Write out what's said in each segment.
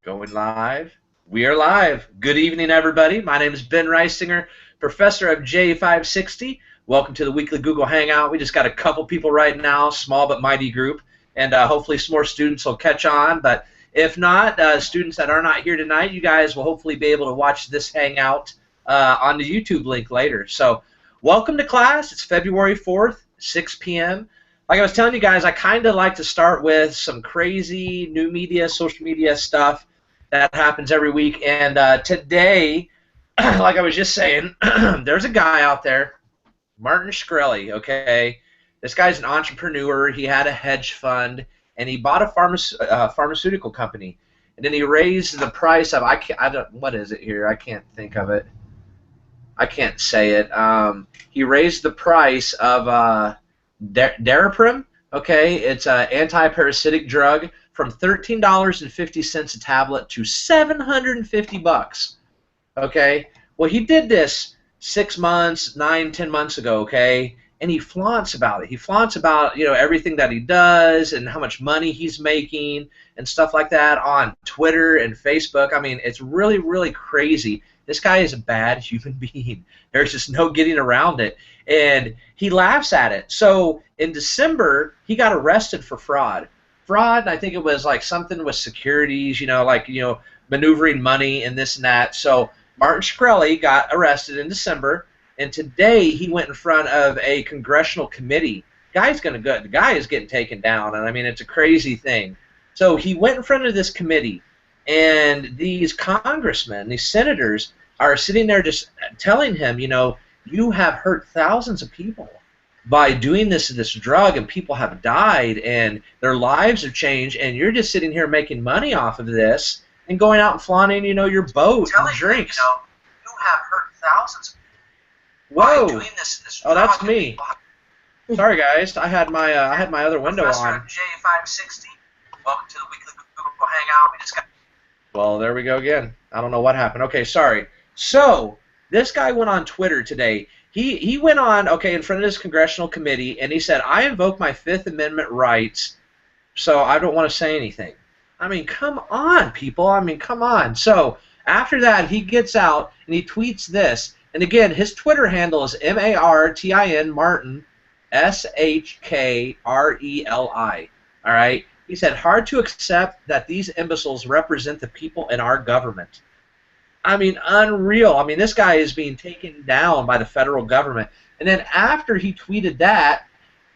Going live. We are live. Good evening, everybody. My name is Ben Reisinger, professor of J560. Welcome to the weekly Google Hangout. We just got a couple people right now, small but mighty group, and hopefully some more students will catch on. But if not, students that are not here tonight, you guys will hopefully be able to watch this Hangout on the YouTube link later. So welcome to class. It's February 4th, 6 p.m. Like I was telling you guys, I kind of like to start with some crazy new media, social media stuff that happens every week. And today, like I was just saying, there's a guy out there, Martin Shkreli, okay? This guy's an entrepreneur. He had a hedge fund, and he bought a pharmaceutical company. And then he raised the price of, what is it here? I can't think of it. I can't say it. He raised the price of Daraprim, okay? It's an anti-parasitic drug from $13.50 a tablet to $750, okay? Well, he did this 6 months, 9, 10 months ago, okay? And he flaunts about it. He flaunts about, everything that he does and how much money he's making and stuff like that on Twitter and Facebook. I mean, it's really, really crazy. This guy is a bad human being. There's just no getting around it. And he laughs at it. So in December, he got arrested for fraud. Fraud, I think it was like something with securities, maneuvering money and this and that. So Martin Shkreli got arrested in December, and today he went in front of a congressional committee. The guy is getting taken down, and I mean, it's a crazy thing. So he went in front of this committee, and these congressmen, these senators, are sitting there just telling him, you have hurt thousands of people by doing this drug, and people have died, and their lives have changed, and you're just sitting here making money off of this and going out and flaunting, your boat and drinks. You have hurt thousands of people. Whoa! By doing this Oh, that's me. Sorry, guys. I had my other window Professor on. of J560. Welcome to the weekly Google Hangout. We just got. Well, there we go again. I don't know what happened. Okay, sorry. So this guy went on Twitter today. He went on, in front of this congressional committee, and he said, I invoke my Fifth Amendment rights, so I don't want to say anything. I mean, come on, people. I mean, come on. So after that, he gets out, and he tweets this. And again, his Twitter handle is MARTIN, Martin, SHKRELI. All right? He said, hard to accept that these imbeciles represent the people in our government. I mean, unreal. I mean, this guy is being taken down by the federal government. And then after he tweeted that,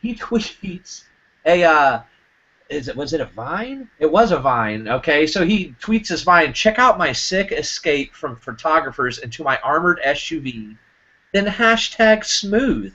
he tweets was it a Vine? It was a Vine, okay? So he tweets this Vine, check out my sick escape from photographers into my armored SUV, then hashtag smooth.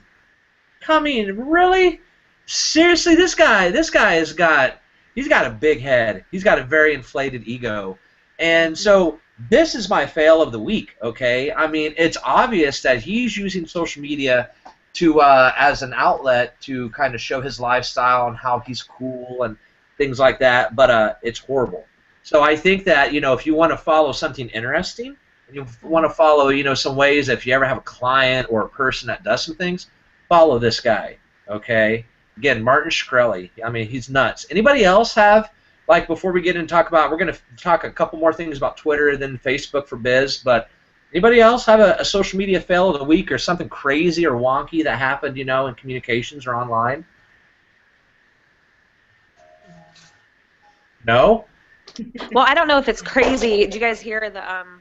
I mean, really? Seriously, this guy he's got a big head. He's got a very inflated ego. And so this is my fail of the week, okay? I mean, it's obvious that he's using social media to as an outlet to kind of show his lifestyle and how he's cool and things like that, but it's horrible. So I think that, if you want to follow something interesting, and you want to follow, some ways, if you ever have a client or a person that does some things, follow this guy, okay? Again, Martin Shkreli. I mean, he's nuts. Anybody else have, like, before we get in and talk about, we're going to talk a couple more things about Twitter, then Facebook for biz, but anybody else have a social media fail of the week or something crazy or wonky that happened, in communications or online? No? Well, I don't know if it's crazy. Did you guys hear the kind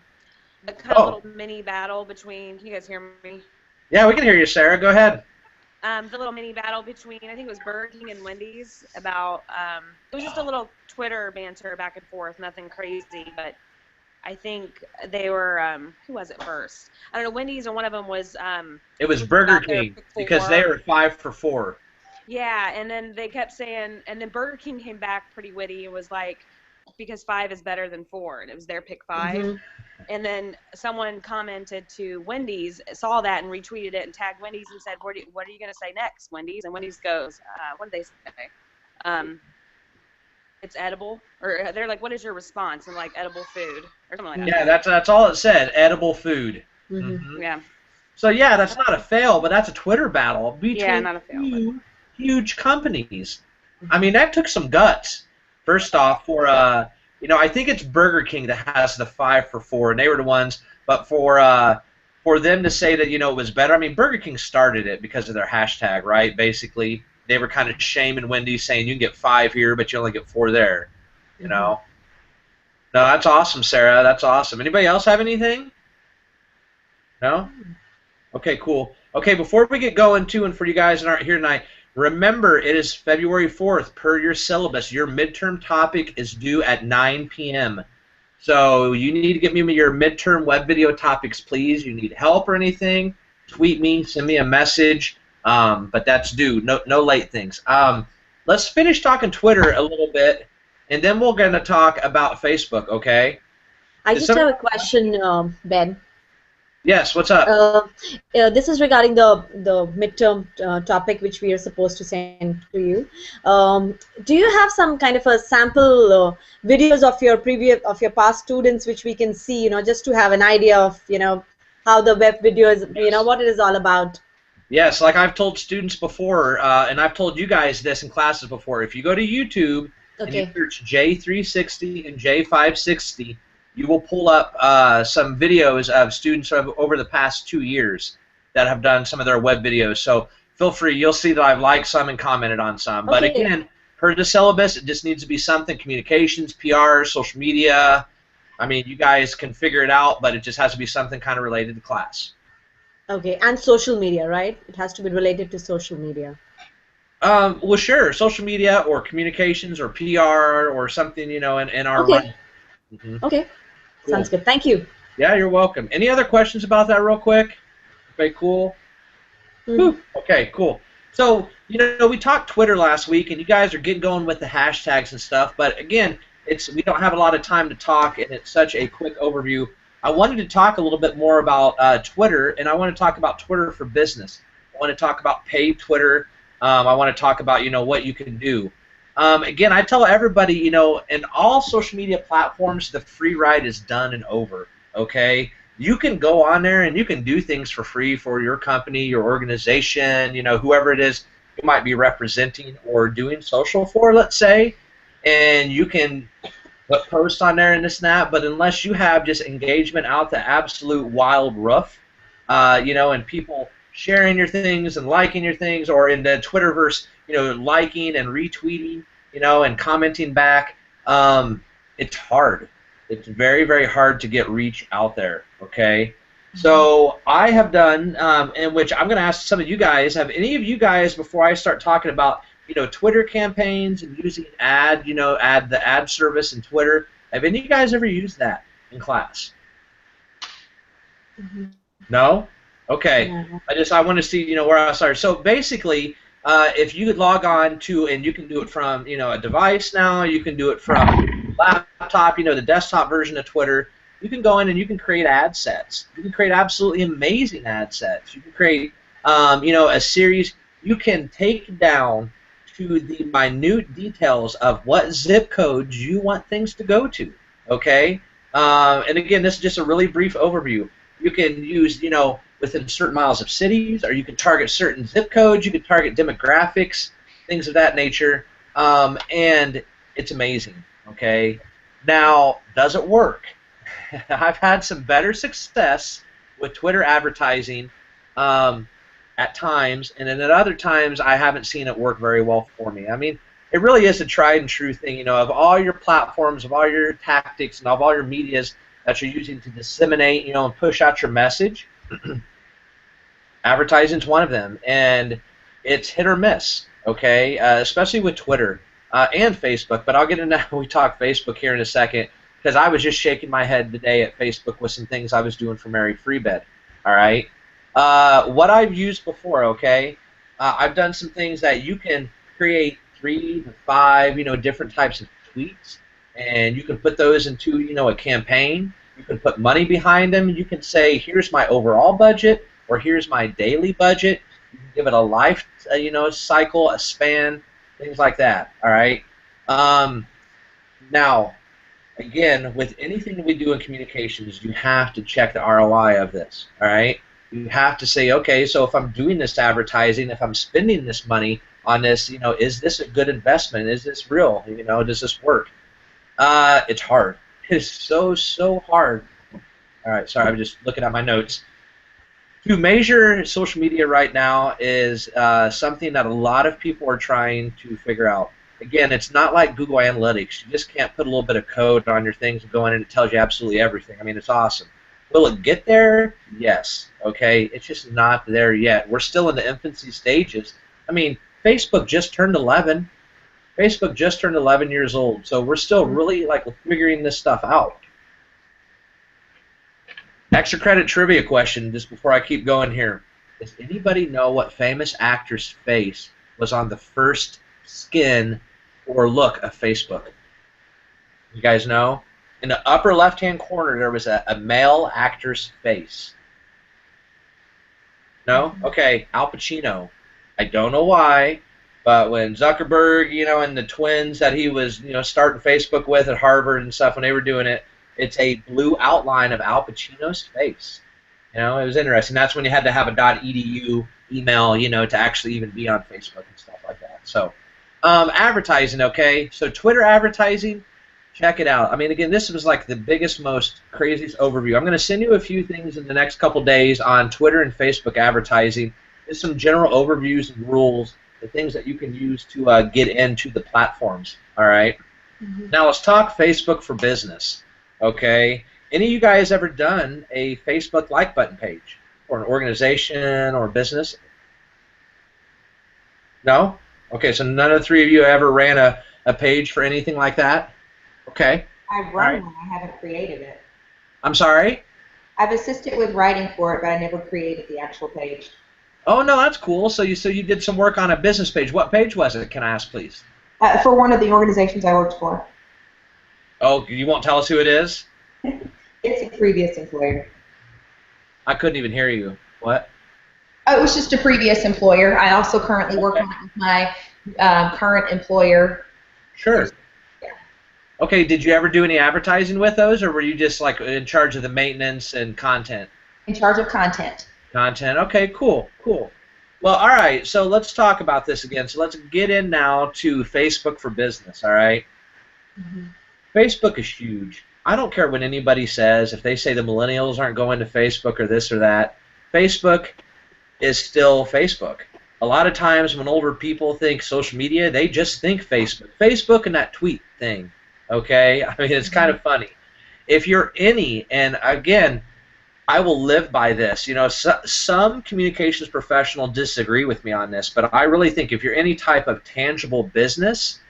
of little mini battle between? Can you guys hear me? Yeah, we can hear you, Sarah. Go ahead. The little mini battle between, I think it was Burger King and Wendy's about. It was just a little Twitter banter back and forth, nothing crazy, but I think they were. Who was it first? I don't know. Wendy's, or one of them was. It was Burger King because they were 5 for 4. Yeah, and then they kept saying, and then Burger King came back pretty witty and was like, because 5 is better than 4, and it was their pick 5. Mm-hmm. And then someone commented to Wendy's, saw that and retweeted it and tagged Wendy's and said, what are you going to say next, Wendy's? And Wendy's goes, what did they say? It's edible? Or they're like, what is your response? And like, edible food or something like that. Yeah, that's all it said, edible food. Mm-hmm. Mm-hmm. Yeah. So yeah, that's not a fail, but that's a Twitter battle between not a fail, huge companies. I mean, that took some guts. First off, for I think it's Burger King that has the 5 for 4, and they were the ones. But for them to say that it was better, I mean, Burger King started it because of their hashtag, right? Basically, they were kind of shaming Wendy's, saying you can get 5 here, but you only get 4 there. No, that's awesome, Sarah. That's awesome. Anybody else have anything? No? Okay, cool. Okay, before we get going, too, and for you guys that aren't here tonight, remember, it is February 4th per your syllabus. Your midterm topic is due at 9 p.m. So you need to get me your midterm web video topics, please. You need help or anything, tweet me, send me a message, but that's due. No late things. Let's finish talking Twitter a little bit, and then we're going to talk about Facebook, okay? I just have a question, Ben. Yes, what's up? This is regarding the midterm topic which we are supposed to send to you. Do you have some kind of a sample videos of your past students which we can see, just to have an idea of how the web video is, what it is all about? Yes, like I've told students before, and I've told you guys this in classes before. If you go to YouTube and you search J360 and J560. You will pull up some videos of students over the past 2 years that have done some of their web videos. So feel free. You'll see that I've liked some and commented on some. Okay. But again, per the syllabus, it just needs to be something, communications, PR, social media. I mean, you guys can figure it out, but it just has to be something kind of related to class. Okay, and social media, right? It has to be related to social media. Well, sure. Social media or communications or PR or something, in our run. Okay. Cool. Sounds good. Thank you. Yeah, you're welcome. Any other questions about that real quick? Okay, cool. Okay, cool. So, we talked Twitter last week, and you guys are getting going with the hashtags and stuff, but again, we don't have a lot of time to talk, and it's such a quick overview. I wanted to talk a little bit more about Twitter, and I want to talk about Twitter for business. I want to talk about paid Twitter. I want to talk about, what you can do. Again, I tell everybody, in all social media platforms, the free ride is done and over, okay? You can go on there and you can do things for free for your company, your organization, whoever it is you might be representing or doing social for, let's say, and you can put posts on there and this and that, but unless you have just engagement out the absolute wild roof, and people sharing your things and liking your things, or in the Twitterverse, liking and retweeting, and commenting back, it's hard. It's very, very hard to get reach out there, okay? So I have done, in which I'm going to ask some of you guys, have any of you guys, before I start talking about, Twitter campaigns and using the ad service in Twitter, have any of you guys ever used that in class? No? Okay. Yeah. I want to see, where I started. So basically, if you could log on to, and you can do it from, a device now, you can do it from laptop, the desktop version of Twitter. You can go in and you can create ad sets. You can create absolutely amazing ad sets. You can create, a series. You can take down to the minute details of what zip codes you want things to go to, okay? And again, this is just a really brief overview. You can use, within certain miles of cities, or you can target certain zip codes, you can target demographics, things of that nature, and it's amazing, okay? Now, does it work? I've had some better success with Twitter advertising at times, and then at other times I haven't seen it work very well for me. I mean, it really is a tried and true thing, of all your platforms, of all your tactics, and of all your medias that you're using to disseminate, and push out your message. Advertising's one of them, and it's hit or miss, okay, especially with Twitter and Facebook, but I'll get into how we talk Facebook here in a second, because I was just shaking my head today at Facebook with some things I was doing for Mary Freebed, all right? What I've used before, okay, I've done some things that you can create 3 to 5, different types of tweets, and you can put those into, a campaign. You can put money behind them. You can say, here's my overall budget, or here's my daily budget. You can give it a life, cycle, a span, things like that, all right? Now, again, with anything that we do in communications, you have to check the ROI of this, all right? You have to say, okay, so if I'm doing this advertising, if I'm spending this money on this, is this a good investment? Is this real? Does this work? It's hard. It's so hard. All right, sorry, I'm just looking at my notes. To measure social media right now is something that a lot of people are trying to figure out. Again, it's not like Google Analytics. You just can't put a little bit of code on your things and go in and it tells you absolutely everything. I mean, it's awesome. Will it get there? Yes. Okay, it's just not there yet. We're still in the infancy stages. I mean, Facebook just turned 11. Facebook just turned 11 years old, so we're still really like figuring this stuff out. Extra credit trivia question just before I keep going here. Does anybody know what famous actor's face was on the first skin or look of Facebook? You guys know? In the upper left-hand corner, there was a male actor's face. No? Okay, Al Pacino. I don't know why, but when Zuckerberg, and the twins that he was, starting Facebook with at Harvard and stuff, when they were doing it, it's a blue outline of Al Pacino's face. It was interesting. That's when you had to have a .edu email, to actually even be on Facebook and stuff like that. So, advertising, okay? So Twitter advertising, check it out. I mean, again, this was like the biggest, most craziest overview. I'm going to send you a few things in the next couple days on Twitter and Facebook advertising. Just some general overviews and rules, the things that you can use to get into the platforms, all right? Mm-hmm. Now let's talk Facebook for Business. Okay, any of you guys ever done a Facebook like button page for an organization or business? No? Okay, so none of the three of you ever ran a page for anything like that? Okay. I've run one, I haven't created it. I'm sorry? I've assisted with writing for it, but I never created the actual page. Oh, no, that's cool. So you did some work on a business page. What page was it, can I ask, please? For one of the organizations I worked for. Oh, you won't tell us who it is? It's a previous employer. I couldn't even hear you. What? Oh, it was just a previous employer. I also currently work on it with my current employer. Sure. Yeah. Okay, did you ever do any advertising with those, or were you just like in charge of the maintenance and content? In charge of content. Content. Okay, cool. Well, all right, so let's talk about this again. So let's get in now to Facebook for Business, all right? Mm-hmm. Facebook is huge. I don't care what anybody says. If they say the millennials aren't going to Facebook or this or that, Facebook is still Facebook. A lot of times when older people think social media, they just think Facebook. Facebook and that tweet thing, okay? I mean, it's kind of funny. If you're any, and again, I will live by this. Some communications professional disagree with me on this, but I really think if you're any type of tangible business,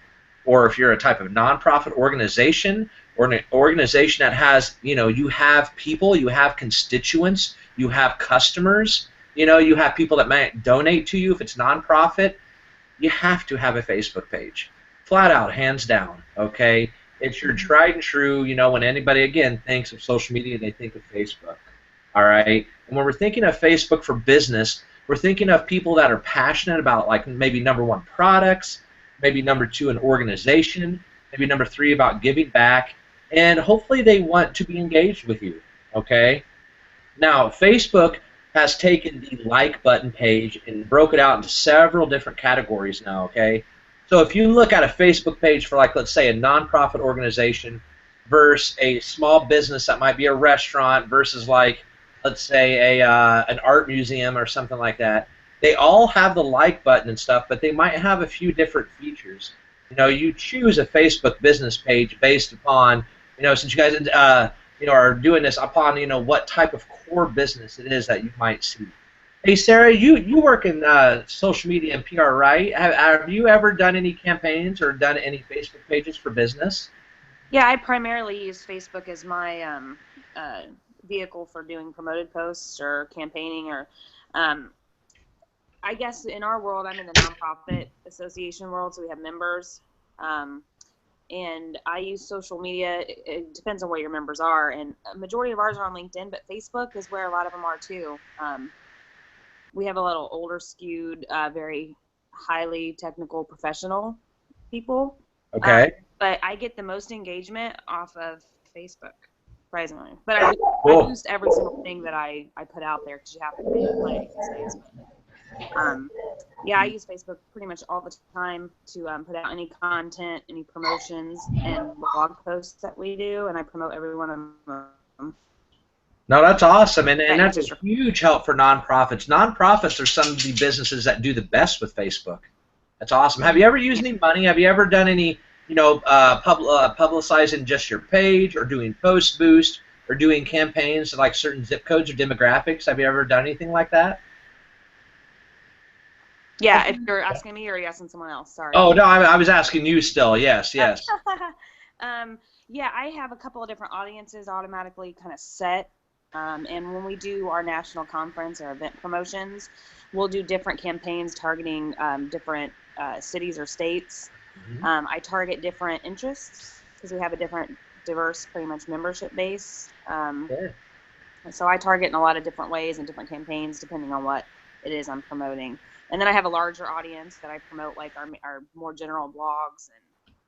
or if you're a type of nonprofit organization or an organization that has, you have people, you have constituents, you have customers, you have people that might donate to you if it's nonprofit, you have to have a Facebook page. Flat out, hands down, okay? It's your tried and true, when anybody, again, thinks of social media, they think of Facebook, all right? And when we're thinking of Facebook for Business, we're thinking of people that are passionate about, like, maybe number one, products, maybe number two, an organization, maybe number three, about giving back, and hopefully they want to be engaged with you, okay? Now, Facebook has taken the like button page and broke it out into several different categories now, okay? So if you look at a Facebook page for, like, let's say a nonprofit organization versus a small business that might be a restaurant versus, like, let's say an art museum or something like that, they all have the like button and stuff, but they might have a few different features. You choose a Facebook business page based upon, since you guys, are doing this upon, what type of core business it is that you might see. Hey, Sarah, you work in social media and PR, right? Have you ever done any campaigns or done any Facebook pages for business? Yeah, I primarily use Facebook as my vehicle for doing promoted posts or campaigning or I guess in our world, I'm in the nonprofit association world, so we have members, and I use social media. It depends on where your members are, and a majority of ours are on LinkedIn, but Facebook is where a lot of them are too. We have a little older skewed, very highly technical professional people. Okay. But I get the most engagement off of Facebook, surprisingly. But I boost every single thing that I put out there because you have to pay to play these days. Yeah, I use Facebook pretty much all the time to put out any content, any promotions, and blog posts that we do, and I promote every one of them. No, that's awesome, and That that's a answers your- huge help for nonprofits. Nonprofits are some of the businesses that do the best with Facebook. That's awesome. Have you ever used any money? Have you ever done any, publicizing just your page, or doing post boost, or doing campaigns like certain zip codes or demographics? Have you ever done anything like that? Yeah, if you're asking me or are you asking someone else? Sorry. Oh no, I was asking you still. Yes, yes. Yeah, I have a couple of different audiences automatically kind of set. And when we do our national conference or event promotions, we'll do different campaigns targeting different cities or states. Mhm. I target different interests because we have a different, diverse, pretty much membership base. Yeah. So I target in a lot of different ways and different campaigns depending on what it is I'm promoting. And then I have a larger audience that I promote, like our more general blogs,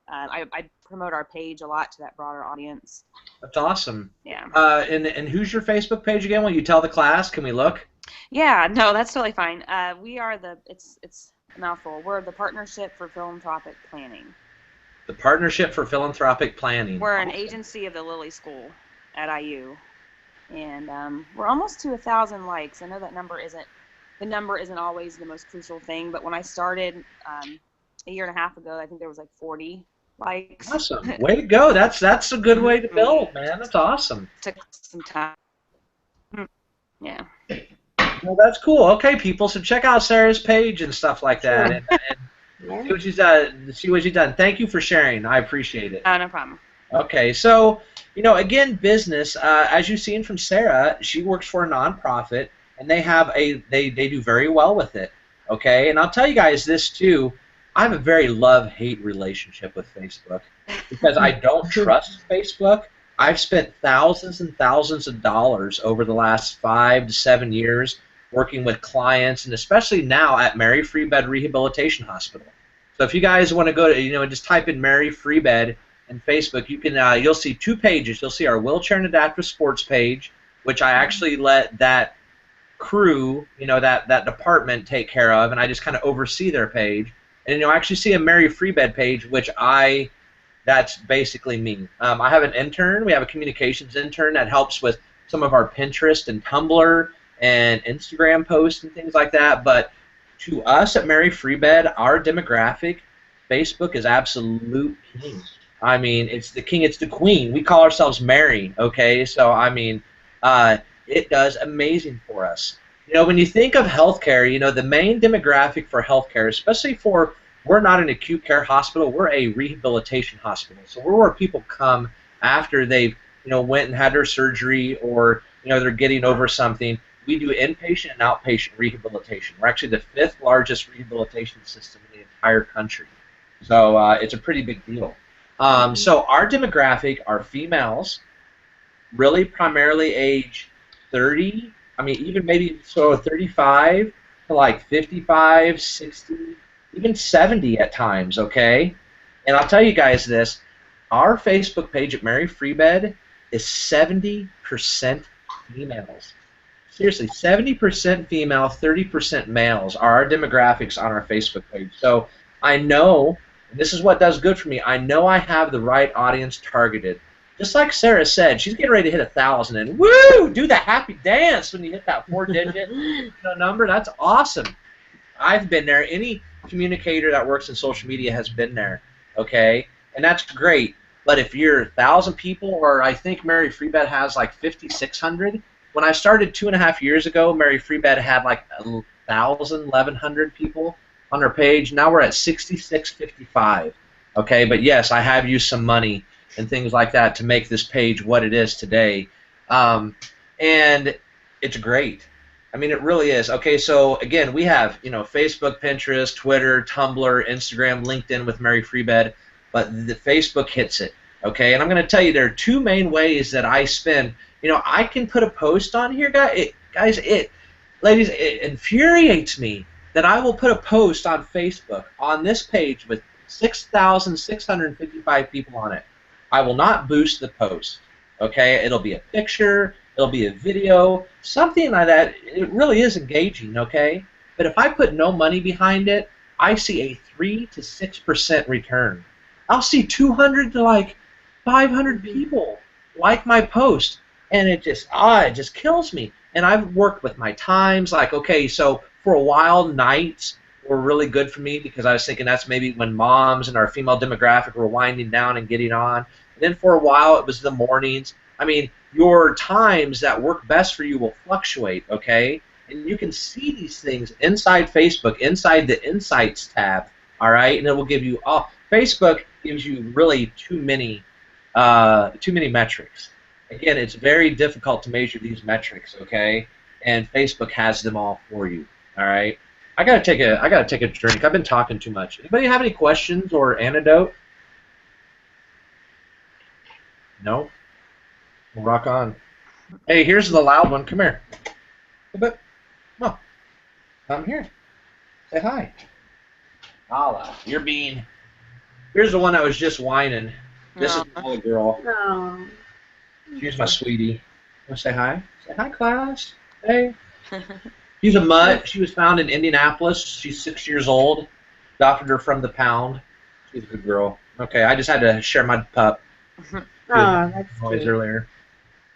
and I promote our page a lot to that broader audience. That's awesome. Yeah. And who's your Facebook page again? Will you tell the class? Can we look? Yeah, no, that's totally fine. We are it's a mouthful. We're the Partnership for Philanthropic Planning. The Partnership for Philanthropic Planning. We're an agency of the Lilly School at IU, and we're almost to 1,000 likes. I know the number isn't always the most crucial thing, but when I started a year and a half ago, I think there was like 40 likes. Awesome. Way to go. That's a good way to build, man. That's awesome. Took some time. Yeah. Well, that's cool. Okay, people. So check out Sarah's page and stuff like that, and Yeah. see what she's done. See what she's done. Thank you for sharing. I appreciate it. No problem. Okay, so again, business. As you've seen from Sarah, she works for a nonprofit, and they do very well with it. Okay, and I'll tell you guys this too. I have a very love-hate relationship with Facebook because I don't trust Facebook. I've spent thousands and thousands of dollars over the last 5 to 7 years working with clients, and especially now at Mary Free Bed Rehabilitation Hospital. So if you guys want to go to, just type in Mary Free Bed in Facebook, you can you'll see 2 pages. You'll see our wheelchair and adaptive sports page, which I actually let that crew, that department take care of, and I just kind of oversee their page. And you'll actually see a Mary Free Bed page, which that's basically me. I have an intern. We have a communications intern that helps with some of our Pinterest and Tumblr and Instagram posts and things like that. But to us at Mary Free Bed, our demographic, Facebook is absolute king. I mean, it's the king, it's the queen. We call ourselves Mary, okay? So, I mean, it does amazing for us. When you think of healthcare, the main demographic for healthcare, especially we're not an acute care hospital, we're a rehabilitation hospital. So we're where people come after they've, went and had their surgery, or, they're getting over something. We do inpatient and outpatient rehabilitation. We're actually the 5th largest rehabilitation system in the entire country. So it's a pretty big deal. So our demographic are females, really primarily age 30, even maybe 35 to like 55, 60, even 70 at times, okay? And I'll tell you guys this, our Facebook page at Mary Free Bed is 70% females. Seriously, 70% female, 30% males are our demographics on our Facebook page. So I know, and this is what does good for me, I know I have the right audience targeted. Just like Sarah said, she's getting ready to hit 1,000, and woo, do the happy dance when you hit that 4-digit number. That's awesome. I've been there. Any communicator that works in social media has been there, okay? And that's great. But if you're 1,000 people, or I think Mary Free Bed has like 5,600. When I started 2.5 years ago, Mary Free Bed had like 1,000, 1,100 people on her page. Now we're at 6,655, okay? But yes, I have used some money and things like that to make this page what it is today. And it's great. I mean, it really is. Okay, so again, we have, Facebook, Pinterest, Twitter, Tumblr, Instagram, LinkedIn with Mary Free Bed, but the Facebook hits it, okay? And I'm going to tell you there are 2 main ways that I spend. I can put a post on here, ladies, it infuriates me that I will put a post on Facebook on this page with 6,655 people on it. I will not boost the post, okay? It'll be a picture, it'll be a video, something like that. It really is engaging, okay? But if I put no money behind it, I see a 3 to 6% return. I'll see 200 to like 500 people like my post, and it just kills me. And I've worked with my times. Like, okay, so for a while, nights were really good for me because I was thinking that's maybe when moms and our female demographic were winding down and getting on. And then for a while, it was the mornings. I mean, your times that work best for you will fluctuate, okay? And you can see these things inside Facebook, inside the Insights tab, all right? And it will give you Facebook gives you really too many metrics. Again, it's very difficult to measure these metrics, okay? And Facebook has them all for you, all right? I gotta take a drink. I've been talking too much. Anybody have any questions or anecdote? No? We'll rock on. Hey, here's the loud one. Come here. But come on. Come here. Say hi. Holla. You're being. Here's the one that was just whining. This is the little girl. Oh. She's my sweetie. Want to say hi? Say hi, class. Hey. She's a mutt. She was found in Indianapolis. She's 6 years old. Adopted her from the pound. She's a good girl. Okay, I just had to share my pup. Oh, that's Always sweet. earlier.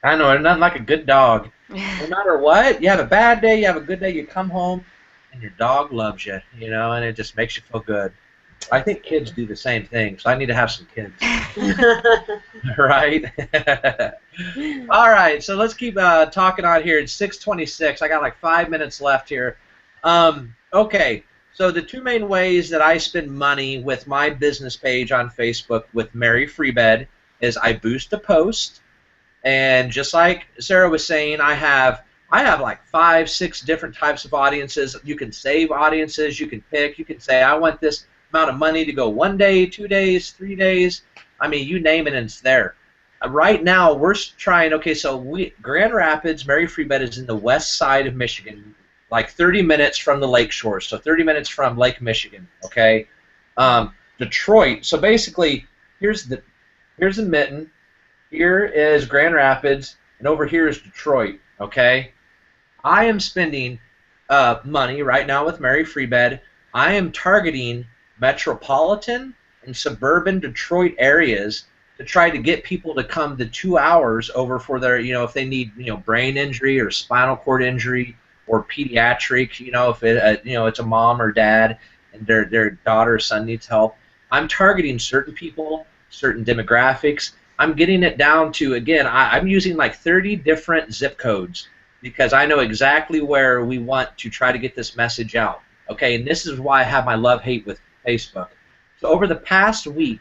I know, nothing like a good dog. No matter what, you have a bad day, you have a good day, you come home, and your dog loves you, you know, and it just makes you feel good. I think kids do the same thing, so I need to have some kids. Right? All right, so let's keep talking on here. It's 6:26. I got like 5 minutes left here. Okay, so the two main ways that I spend money with my business page on Facebook with Mary Freebed is I boost a post, and just like Sarah was saying, I have like 5, 6 different types of audiences. You can save audiences. You can pick. You can say I want this amount of money to go 1 day, 2 days, 3 days. I mean, you name it, and it's there. Right now, we're trying. Okay, so Grand Rapids, Mary Freebed is in the west side of Michigan, like 30 minutes from the lake shore, so 30 minutes from Lake Michigan. Okay, Detroit. So basically, here's Mitten, here is Grand Rapids, and over here is Detroit. Okay, I am spending money right now with Mary Freebed. I am targeting metropolitan and suburban Detroit areas to try to get people to come the 2 hours over for their, you know, if they need, you know, brain injury or spinal cord injury or pediatric, you know, if it, you know, it's a mom or dad and their daughter or son needs help. I'm targeting certain people, certain demographics. I'm getting it down to, again, I'm using like 30 different zip codes because I know exactly where we want to try to get this message out. Okay, and this is why I have my love-hate with Facebook. So over the past week,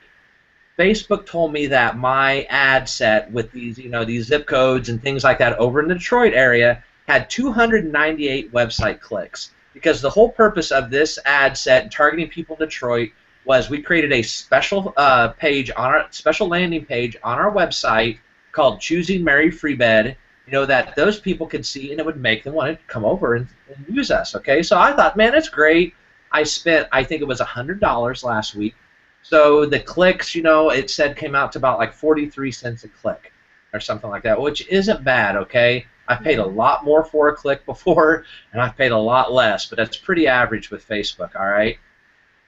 Facebook told me that my ad set with these, you know, these zip codes and things like that over in the Detroit area had 298 website clicks. Because the whole purpose of this ad set targeting people in Detroit was we created a special page on our special landing page on our website called Choosing Mary Freebed. You know, that those people could see, and it would make them want to come over and use us. Okay, so I thought, man, that's great. I spent, I think it was $100 last week. So the clicks, you know, it said came out to about like 43 cents a click or something like that, which isn't bad. Okay, I've paid a lot more for a click before, and I've paid a lot less, but that's pretty average with Facebook. All right.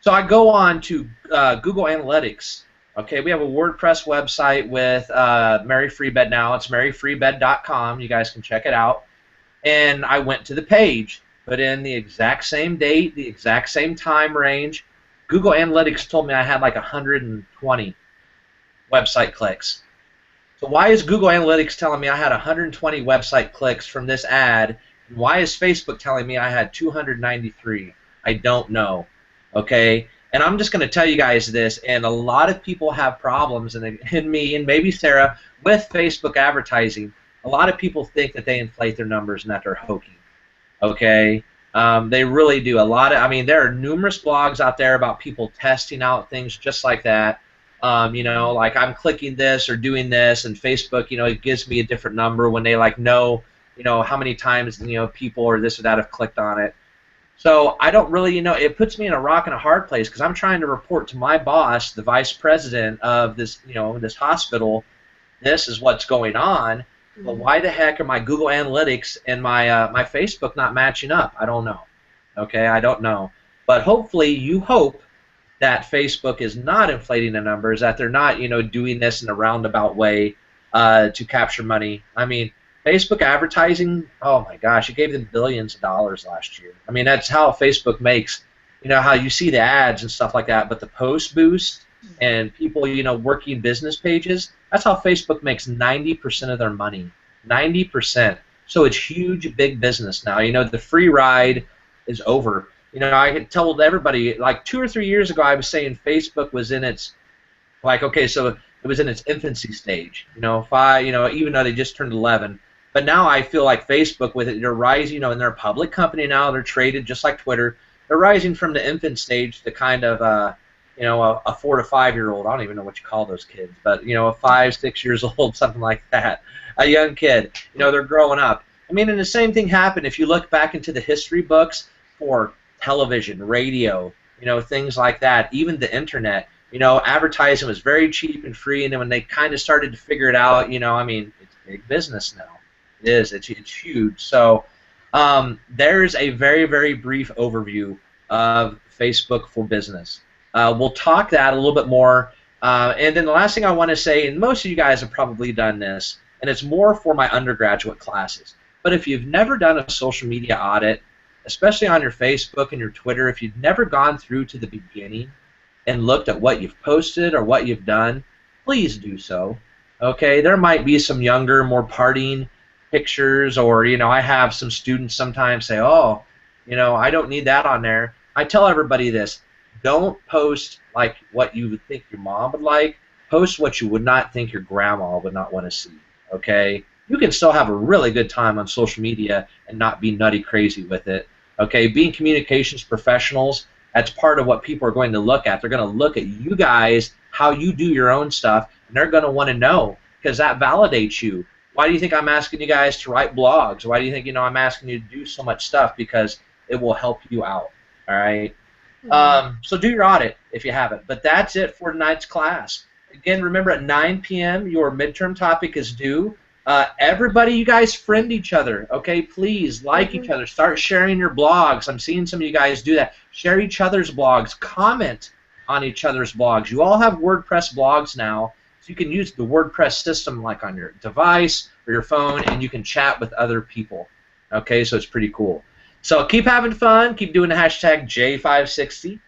So I go on to Google Analytics. Okay, we have a WordPress website with Mary Freebed now. It's maryfreebed.com. You guys can check it out. And I went to the page, put in the exact same date, the exact same time range. Google Analytics told me I had like 120 website clicks. So why is Google Analytics telling me I had 120 website clicks from this ad? And why is Facebook telling me I had 293? I don't know. Okay? And I'm just going to tell you guys this, and a lot of people have problems, and me and maybe Sarah, with Facebook advertising. A lot of people think that they inflate their numbers and that they're hokey. Okay? They really do. I mean, there are numerous blogs out there about people testing out things just like that. You know, like I'm clicking this or doing this, and Facebook, you know, it gives me a different number when they like know, you know, how many times, you know, people or this or that have clicked on it. So I don't really, you know, it puts me in a rock and a hard place because I'm trying to report to my boss, the vice president of this, you know, this hospital, this is what's going on. But why the heck are my Google Analytics and my my Facebook not matching up? I don't know. Okay, I don't know. But hopefully you hope that Facebook is not inflating the numbers, that they're not, doing this in a roundabout way to capture money. I mean, Facebook advertising, oh my gosh, it gave them billions of dollars last year. I mean, that's how Facebook makes, how you see the ads and stuff like that, but the post boost and people, working business pages, that's how Facebook makes 90% of their money. 90%. So it's huge, big business now. The free ride is over. I had told everybody, like 2 or 3 years ago, I was saying Facebook was in its, so it was in its infancy stage. Even though they just turned 11. But now I feel like Facebook, with it, they're rising, and they're a public company now. They're traded just like Twitter. They're rising from the infant stage to kind of, a 4 to 5 year old. I don't even know what you call those kids, but, 5, 6 years old, something like that. A young kid. They're growing up. I mean, and the same thing happened if you look back into the history books for television, radio, things like that, even the internet. Advertising was very cheap and free, and then when they kind of started to figure it out, it's big business now. It is. It's huge. So there's a very, very brief overview of Facebook for Business. We'll talk that a little bit more. And then the last thing I want to say, and most of you guys have probably done this, and it's more for my undergraduate classes, but if you've never done a social media audit, especially on your Facebook and your Twitter, if you've never gone through to the beginning and looked at what you've posted or what you've done, please do so. Okay, there might be some younger, more partying pictures, or I have some students sometimes say, oh, I don't need that on there. I tell everybody this: don't post like what you would think your mom would like. Post what you would not think your grandma would not want to see. Okay, you can still have a really good time on social media and not be nutty crazy with it. Okay, being communications professionals, that's part of what people are going to look at. They're going to look at you guys, how you do your own stuff, and they're going to want to know, because that validates you. Why do you think I'm asking you guys to write blogs? Why do you think I'm asking you to do so much stuff? Because it will help you out. All right. So do your audit if you haven't. But that's it for tonight's class. Again, remember at 9 p.m. your midterm topic is due. Everybody, you guys friend each other, okay? Please like each other. Start sharing your blogs. I'm seeing some of you guys do that. Share each other's blogs. Comment on each other's blogs. You all have WordPress blogs now, so you can use the WordPress system like on your device or your phone, and you can chat with other people. Okay, so it's pretty cool. So keep having fun. Keep doing the hashtag J560.